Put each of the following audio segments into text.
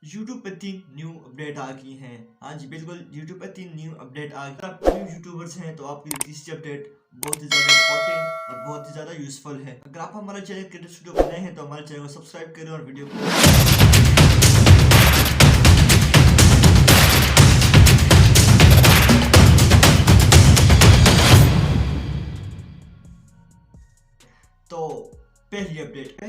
YouTube पे 3 new update आ गई हैं। हाँ जी बिल्कुल, YouTube पे 3 न्यू अपडेट आ गई। अगर आप न्यू यूट्यूबर्स हैं तो आपके लिए तीसरी अपडेट बहुत ही ज़्यादा इंपॉर्टेंट और बहुत ही ज़्यादा यूजफुल है। अगर आप हमारे चैनल क्रिएटर स्टूडियो पर नए हैं तो हमारे चैनल को सब्सक्राइब करें और वीडियो को तो पहली अपडेट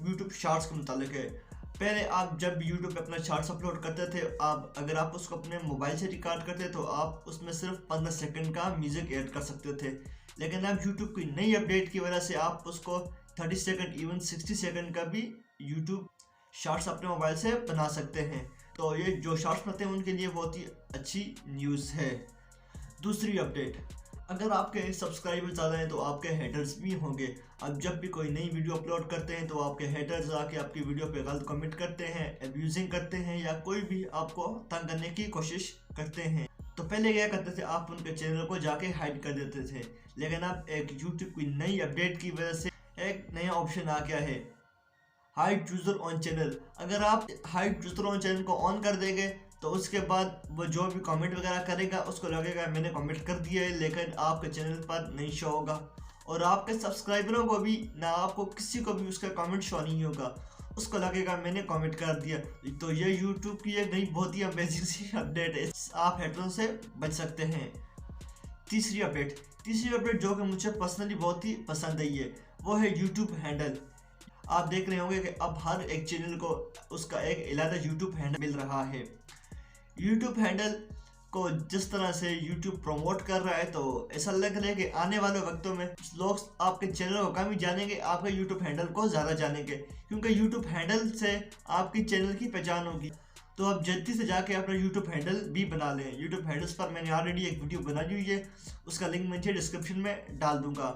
यूट्यूब शॉर्ट्स के मुतालिक है। पहले आप जब यूट्यूब पे अपना शॉर्ट्स अपलोड करते थे, अगर आप उसको अपने मोबाइल से रिकॉर्ड करते तो आप उसमें सिर्फ 15 सेकंड का म्यूजिक ऐड कर सकते थे। लेकिन अब यूट्यूब की नई अपडेट की वजह से आप उसको 30 सेकंड इवन 60 सेकंड का भी यूट्यूब शॉर्ट्स अपने मोबाइल से बना सकते हैं। तो ये जो शॉर्ट्स बनते हैं उनके लिए बहुत ही अच्छी न्यूज़ है। दूसरी अपडेट, अगर आपके सब्सक्राइबर ज़्यादा हैं तो आपके हेटर्स भी होंगे। अब जब भी कोई नई वीडियो अपलोड करते हैं तो आपके हेटर्स आके आपकी वीडियो पे गलत कमेंट करते हैं, अब्यूजिंग करते हैं या कोई भी आपको तंग करने की कोशिश करते हैं। तो पहले क्या करते थे, आप उनके चैनल को जाके हाइड कर देते थे। लेकिन अब एक यूट्यूब की नई अपडेट की वजह से एक नया ऑप्शन आ गया है, हाइड यूज़र ऑन चैनल। अगर आप हाइड यूज़र ऑन चैनल को ऑन कर देंगे तो उसके बाद वो जो भी कमेंट वगैरह करेगा उसको लगेगा मैंने कमेंट कर दिया है, लेकिन आपके चैनल पर नहीं शो होगा और आपके सब्सक्राइबरों को भी ना, आपको किसी को भी उसका कमेंट शो नहीं होगा, उसको लगेगा मैंने कमेंट कर दिया। तो ये यूट्यूब की एक नई बहुत ही अमेजिंग सी अपडेट है, आप हेटरों से बच सकते हैं। तीसरी अपडेट जो कि मुझे पर्सनली बहुत ही पसंद आई है वो है यूट्यूब हैंडल। आप देख रहे होंगे कि अब हर एक चैनल को उसका एक अलग यूट्यूब हैंडल मिल रहा है। यूट्यूब हैंडल को जिस तरह से यूट्यूब प्रमोट कर रहा है तो ऐसा लग रहा है कि आने वाले वक्तों में लोग आपके चैनल को कम ही जानेंगे, आपके यूट्यूब हैंडल को ज़्यादा जानेंगे, क्योंकि यूट्यूब हैंडल से आपकी चैनल की पहचान होगी। तो आप जल्दी से जाके अपना यूट्यूब हैंडल भी बना लें। यूट्यूब हैंडल्स पर मैंने ऑलरेडी एक वीडियो बना दी हुई है, उसका लिंक मैं डिस्क्रिप्शन में डाल दूंगा।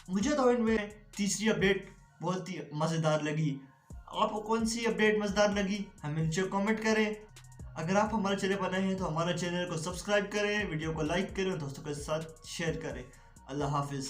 मुझे तो इनमें तीसरी अपडेट बहुत ही मज़ेदार लगी। आपको कौन सी अपडेट मज़ेदार लगी हमें नीचे कमेंट करें। अगर आप हमारे चैनल पर नए हैं तो हमारे चैनल को सब्सक्राइब करें, वीडियो को लाइक करें, दोस्तों के साथ शेयर करें। अल्लाह हाफिज़।